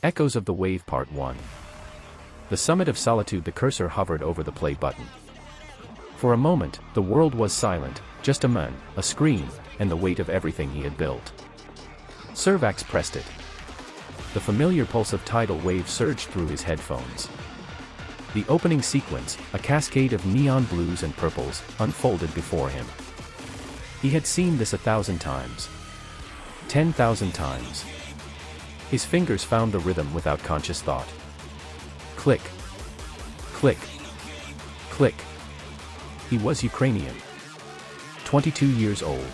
Echoes of the Wave Part 1. The summit of solitude. The cursor hovered over the play button. For a moment, the world was silent, just a man, a screen, and the weight of everything he had built. Servax pressed it. The familiar pulse of tidal waves surged through his headphones. The opening sequence, a cascade of neon blues and purples, unfolded before him. He had seen this 1,000 times. 10,000 times. His fingers found the rhythm without conscious thought. Click. Click. Click. He was Ukrainian. 22 years old.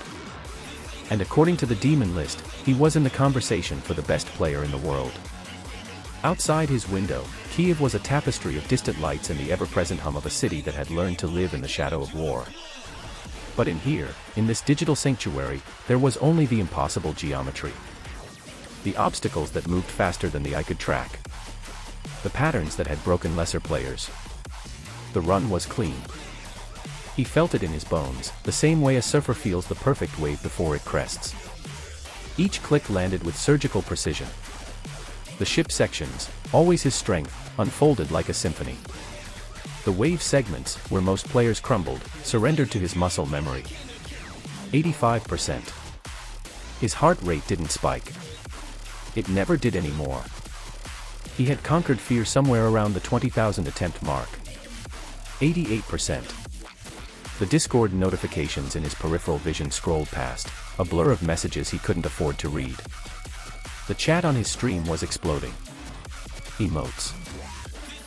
And according to the demon list, he was in the conversation for the best player in the world. Outside his window, Kiev was a tapestry of distant lights and the ever-present hum of a city that had learned to live in the shadow of war. But in here, in this digital sanctuary, there was only the impossible geometry. The obstacles that moved faster than the eye could track. The patterns that had broken lesser players. The run was clean. He felt it in his bones, the same way a surfer feels the perfect wave before it crests. Each click landed with surgical precision. The ship sections, always his strength, unfolded like a symphony. The wave segments, where most players crumbled, surrendered to his muscle memory. 85%. His heart rate didn't spike. It never did anymore. He had conquered fear somewhere around the 20,000 attempt mark. 88%. The Discord notifications in his peripheral vision scrolled past, a blur of messages he couldn't afford to read. The chat on his stream was exploding. Emotes.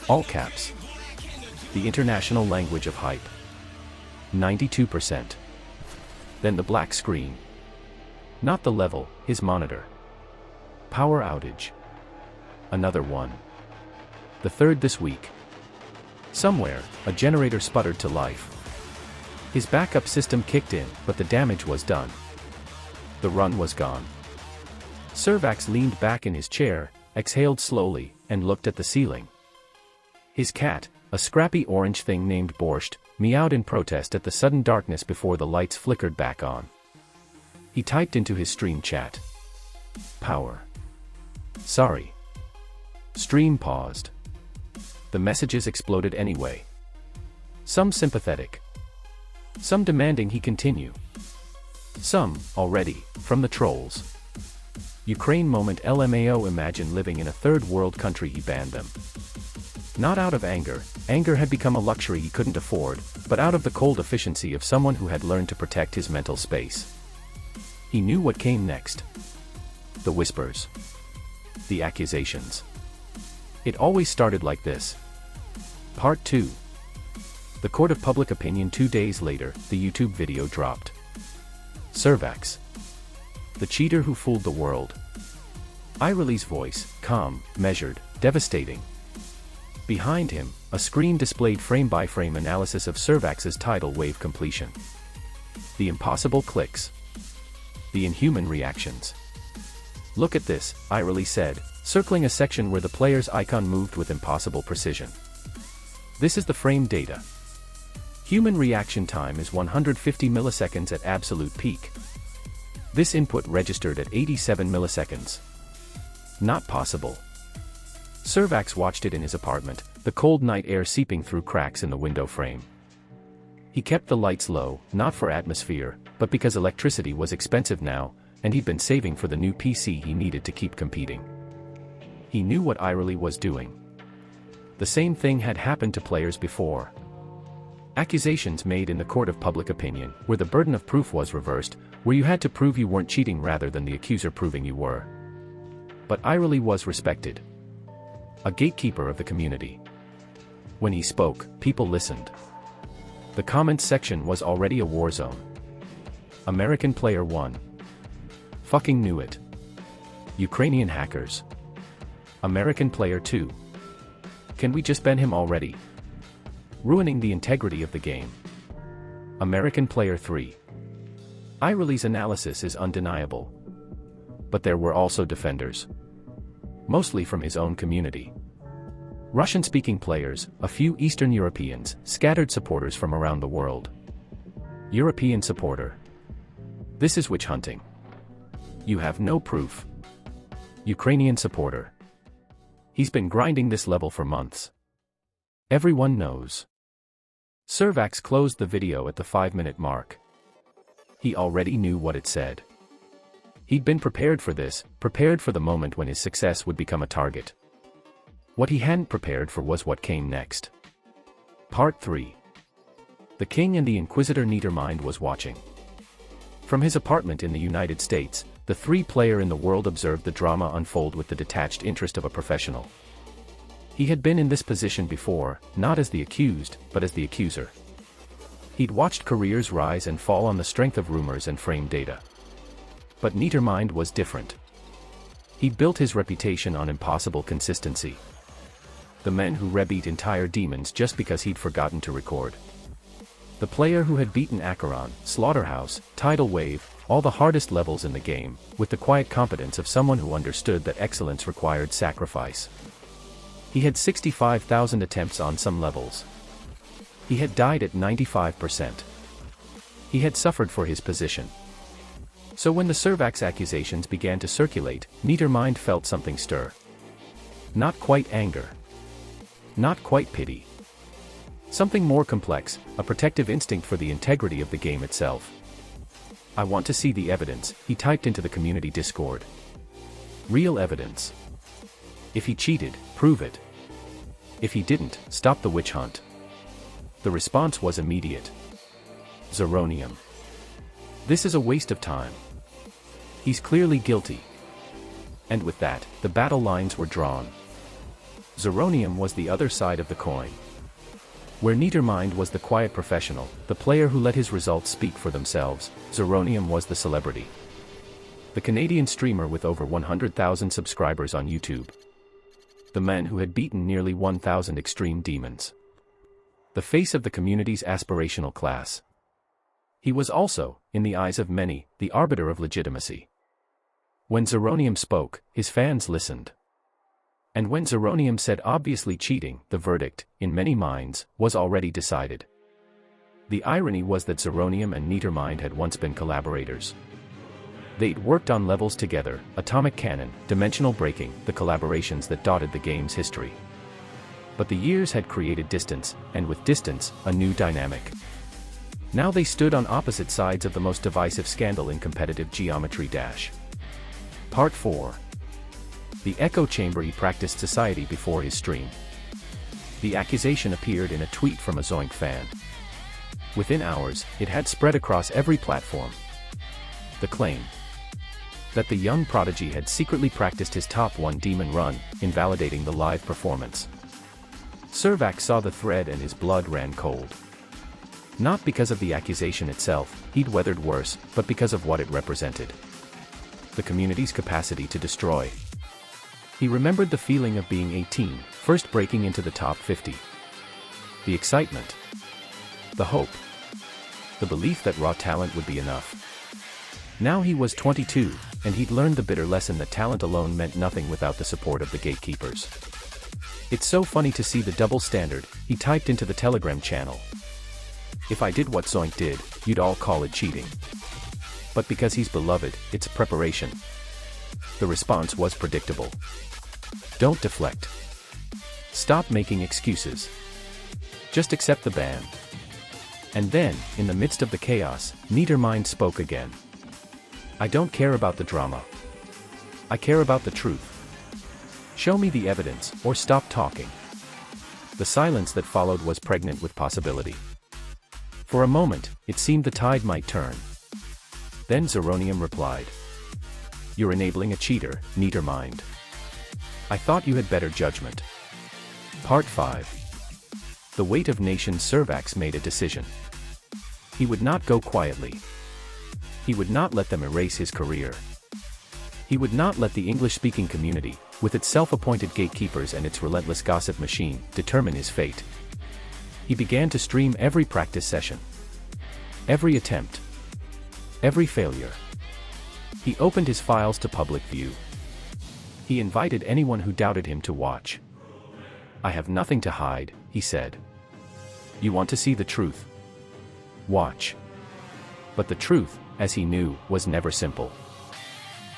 All caps. The international language of hype. 92%. Then the black screen. Not the level, his monitor. Power outage. Another one. The third this week. Somewhere, a generator sputtered to life. His backup system kicked in, but the damage was done. The run was gone. Servax leaned back in his chair, exhaled slowly, and looked at the ceiling. His cat, a scrappy orange thing named Borscht, meowed in protest at the sudden darkness before the lights flickered back on. He typed into his stream chat. Power. Sorry. Stream paused. The messages exploded anyway. Some sympathetic. Some demanding he continue. Some, already, from the trolls. Ukraine moment LMAO. Imagine living in a third world country. He banned them. Not out of anger, anger had become a luxury he couldn't afford, but out of the cold efficiency of someone who had learned to protect his mental space. He knew what came next. The whispers. The accusations. It always started like this. Part 2. The court of public opinion. 2 days later, the YouTube video dropped. Servax. The cheater who fooled the world. Irely's voice, calm, measured, devastating. Behind him, a screen displayed frame-by-frame analysis of Servax's tidal wave completion. The impossible clicks. The inhuman reactions. Look at this, Irely said, circling a section where the player's icon moved with impossible precision. This is the frame data. Human reaction time is 150 milliseconds at absolute peak. This input registered at 87 milliseconds. Not possible. Servax watched it in his apartment, the cold night air seeping through cracks in the window frame. He kept the lights low, not for atmosphere, but because electricity was expensive now, and he'd been saving for the new PC he needed to keep competing. He knew what Irely was doing. The same thing had happened to players before. Accusations made in the court of public opinion, where the burden of proof was reversed, where you had to prove you weren't cheating rather than the accuser proving you were. But Irely was respected. A gatekeeper of the community. When he spoke, people listened. The comments section was already a war zone. American player 1. Fucking knew it. Ukrainian hackers. American player 2. Can we just ban him already? Ruining the integrity of the game. American player 3. Irely's analysis is undeniable. But there were also defenders. Mostly from his own community. Russian-speaking players, a few Eastern Europeans, scattered supporters from around the world. European supporter. This is witch hunting. You have no proof. Ukrainian supporter. He's been grinding this level for months. Everyone knows. Servax closed the video at the 5-minute mark. He already knew what it said. He'd been prepared for this, prepared for the moment when his success would become a target. What he hadn't prepared for was what came next. Part 3. The King and the Inquisitor Neitermind was watching. From his apartment in the United States, the three-player in the world observed the drama unfold with the detached interest of a professional. He had been in this position before, not as the accused, but as the accuser. He'd watched careers rise and fall on the strength of rumors and framed data. But Neitermind was different. He'd built his reputation on impossible consistency. The men who rebeat entire demons just because he'd forgotten to record. The player who had beaten Acheron, Slaughterhouse, Tidal Wave, all the hardest levels in the game, with the quiet competence of someone who understood that excellence required sacrifice. He had 65,000 attempts on some levels. He had died at 95%. He had suffered for his position. So when the Servax accusations began to circulate, Neitermind felt something stir. Not quite anger. Not quite pity. Something more complex, a protective instinct for the integrity of the game itself. I want to see the evidence, he typed into the community Discord. Real evidence. If he cheated, prove it. If he didn't, stop the witch hunt. The response was immediate. Zeronium. This is a waste of time. He's clearly guilty. And with that, the battle lines were drawn. Zeronium was the other side of the coin. Where Neitermind was the quiet professional, the player who let his results speak for themselves, Zeronium was the celebrity. The Canadian streamer with over 100,000 subscribers on YouTube. The man who had beaten nearly 1,000 extreme demons. The face of the community's aspirational class. He was also, in the eyes of many, the arbiter of legitimacy. When Zeronium spoke, his fans listened. And when Zeronium said obviously cheating, the verdict, in many minds, was already decided. The irony was that Zeronium and Neitermind had once been collaborators. They'd worked on levels together, Atomic Cannon, Dimensional Breaking, the collaborations that dotted the game's history. But the years had created distance, and with distance, a new dynamic. Now they stood on opposite sides of the most divisive scandal in competitive Geometry Dash. Part 4. The echo chamber. He practiced society before his stream. The accusation appeared in a tweet from a Zoink fan. Within hours, it had spread across every platform. The claim that the young prodigy had secretly practiced his top 1 demon run, invalidating the live performance. Servax saw the thread and his blood ran cold. Not because of the accusation itself, he'd weathered worse, but because of what it represented. The community's capacity to destroy. He remembered the feeling of being 18, first breaking into the top 50. The excitement. The hope. The belief that raw talent would be enough. Now he was 22, and he'd learned the bitter lesson that talent alone meant nothing without the support of the gatekeepers. It's so funny to see the double standard, he typed into the Telegram channel. If I did what Zoink did, you'd all call it cheating. But because he's beloved, it's preparation. The response was predictable. Don't deflect. Stop making excuses. Just accept the ban. And then, in the midst of the chaos, Neitermind spoke again. I don't care about the drama. I care about the truth. Show me the evidence, or stop talking. The silence that followed was pregnant with possibility. For a moment, it seemed the tide might turn. Then Zeronium replied. You're enabling a cheater, Neitermind. I thought you had better judgment. Part 5. The weight of nations. Servax made a decision. He would not go quietly. He would not let them erase his career. He would not let the English-speaking community, with its self-appointed gatekeepers and its relentless gossip machine, determine his fate. He began to stream every practice session. Every attempt. Every failure. He opened his files to public view. He invited anyone who doubted him to watch. I have nothing to hide, he said. You want to see the truth? Watch. But the truth, as he knew, was never simple.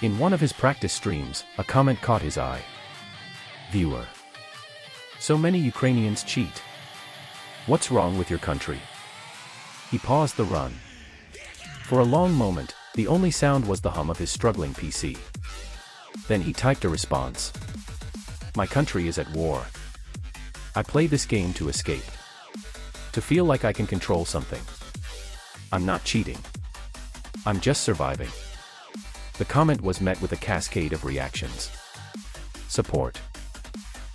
In one of his practice streams, a comment caught his eye. Viewer. So many Ukrainians cheat. What's wrong with your country? He paused the run. For a long moment, the only sound was the hum of his struggling PC. Then he typed a response. My country is at war. I play this game to escape. To feel like I can control something. I'm not cheating. I'm just surviving. The comment was met with a cascade of reactions. Support.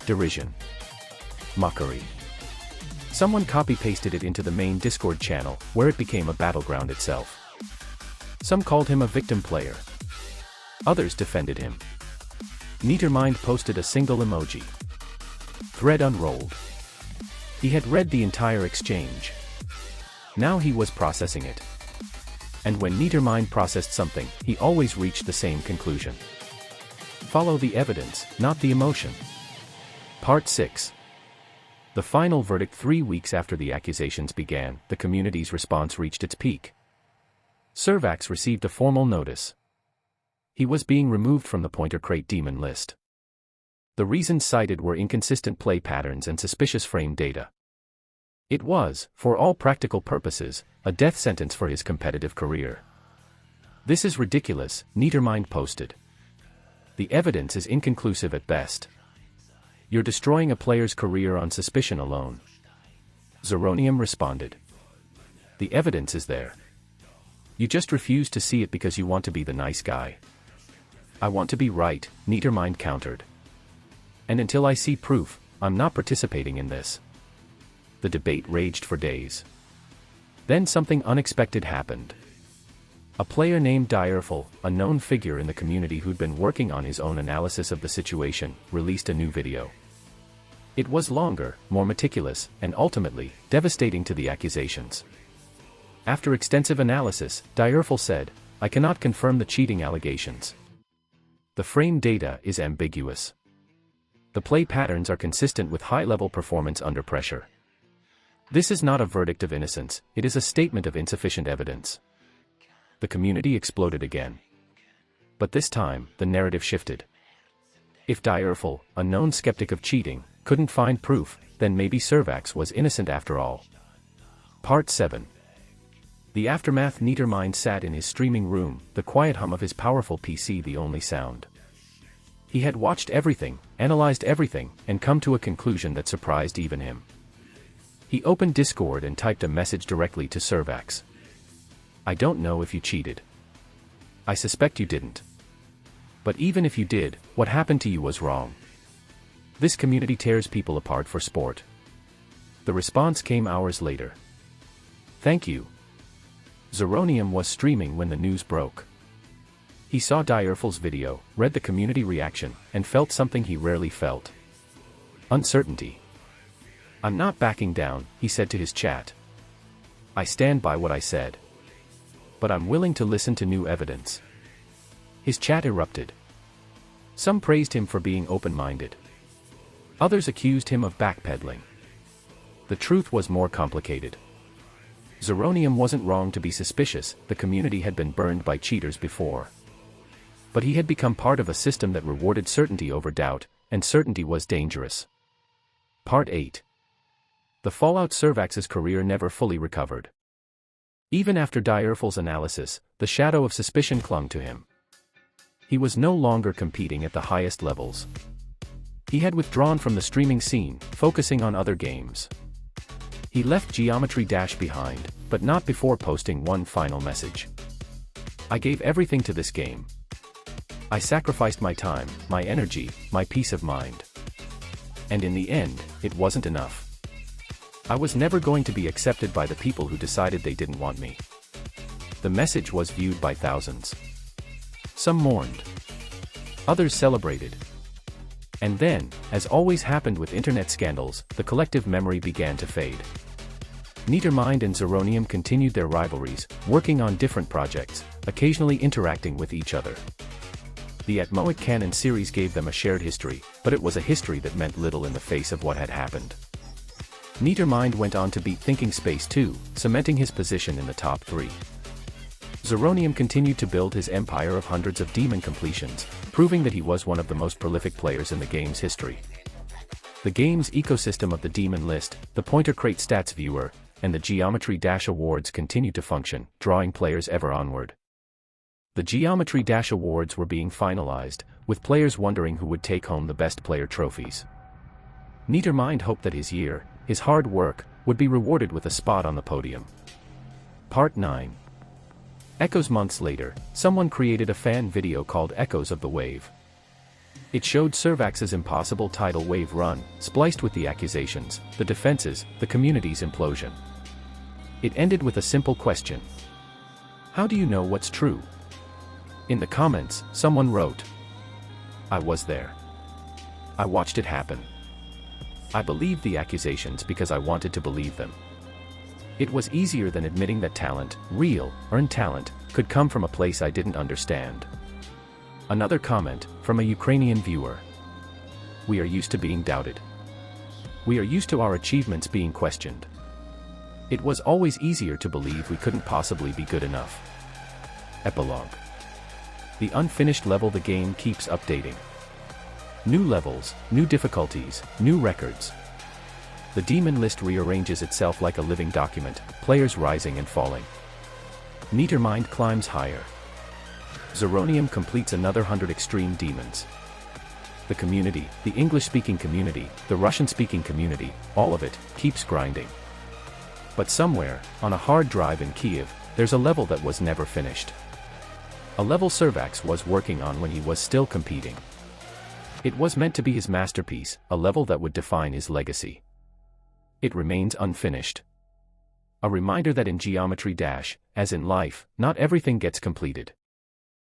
Derision. Mockery. Someone copy-pasted it into the main Discord channel, where it became a battleground itself. Some called him a victim player. Others defended him. Neatermind posted a single emoji. Thread unrolled. He had read the entire exchange. Now he was processing it. And when Neatermind processed something, he always reached the same conclusion. Follow the evidence, not the emotion. Part 6. The final verdict. 3 weeks after the accusations began, the community's response reached its peak. Servax received a formal notice. He was being removed from the Pointer Crate Demon list. The reasons cited were inconsistent play patterns and suspicious frame data. It was, for all practical purposes, a death sentence for his competitive career. This is ridiculous, Neatermind posted. The evidence is inconclusive at best. You're destroying a player's career on suspicion alone. Zeronium responded. The evidence is there. You just refuse to see it because you want to be the nice guy. I want to be right, Neatermind countered. And until I see proof, I'm not participating in this. The debate raged for days. Then something unexpected happened. A player named Direful, a known figure in the community who'd been working on his own analysis of the situation, released a new video. It was longer, more meticulous, and ultimately, devastating to the accusations. After extensive analysis, Direful said, I cannot confirm the cheating allegations. The frame data is ambiguous. The play patterns are consistent with high-level performance under pressure. This is not a verdict of innocence, it is a statement of insufficient evidence. The community exploded again. But this time, the narrative shifted. If Direful, a known skeptic of cheating, couldn't find proof, then maybe Servax was innocent after all. Part 7. The aftermath. Neatermind sat in his streaming room, the quiet hum of his powerful PC the only sound. He had watched everything, analyzed everything, and come to a conclusion that surprised even him. He opened Discord and typed a message directly to Servax. I don't know if you cheated. I suspect you didn't. But even if you did, what happened to you was wrong. This community tears people apart for sport. The response came hours later. Thank you. Zeronium was streaming when the news broke. He saw Direful's video, read the community reaction, and felt something he rarely felt. Uncertainty. I'm not backing down, he said to his chat. I stand by what I said. But I'm willing to listen to new evidence. His chat erupted. Some praised him for being open-minded. Others accused him of backpedaling. The truth was more complicated. Zeronium wasn't wrong to be suspicious, the community had been burned by cheaters before. But he had become part of a system that rewarded certainty over doubt, and certainty was dangerous. Part 8. The fallout. Servax's career never fully recovered. Even after Direful's analysis, the shadow of suspicion clung to him. He was no longer competing at the highest levels. He had withdrawn from the streaming scene, focusing on other games. He left Geometry Dash behind, but not before posting one final message. I gave everything to this game. I sacrificed my time, my energy, my peace of mind. And in the end, it wasn't enough. I was never going to be accepted by the people who decided they didn't want me. The message was viewed by thousands. Some mourned. Others celebrated. And then, as always happened with internet scandals, the collective memory began to fade. Neatermind and Zeronium continued their rivalries, working on different projects, occasionally interacting with each other. The Atmoic Canon series gave them a shared history, but it was a history that meant little in the face of what had happened. Neatermind went on to beat Thinking Space 2, cementing his position in the top 3. Zeronium continued to build his empire of hundreds of demon completions, proving that he was one of the most prolific players in the game's history. The game's ecosystem of the Demon List, the Pointer Crate Stats Viewer, and the Geometry Dash Awards continue to function, drawing players ever onward. The Geometry Dash Awards were being finalized, with players wondering who would take home the Best Player trophies. Neitermind hoped that his hard work, would be rewarded with a spot on the podium. Part 9. Echoes. Months later, someone created a fan video called Echoes of the Wave. It showed Servax's impossible tidal wave run, spliced with the accusations, the defenses, the community's implosion. It ended with a simple question. How do you know what's true? In the comments, someone wrote, I was there. I watched it happen. I believed the accusations because I wanted to believe them. It was easier than admitting that talent, real, earned talent, could come from a place I didn't understand. Another comment, from a Ukrainian viewer. We are used to being doubted. We are used to our achievements being questioned. It was always easier to believe we couldn't possibly be good enough. Epilogue. The unfinished level. The game keeps updating. New levels, new difficulties, new records. The Demon List rearranges itself like a living document, players rising and falling. Neitermind climbs higher. Zeronium completes another 100 extreme demons. The community, the English-speaking community, the Russian-speaking community, all of it, keeps grinding. But somewhere, on a hard drive in Kiev, there's a level that was never finished. A level Servax was working on when he was still competing. It was meant to be his masterpiece, a level that would define his legacy. It remains unfinished. A reminder that in Geometry Dash, as in life, not everything gets completed.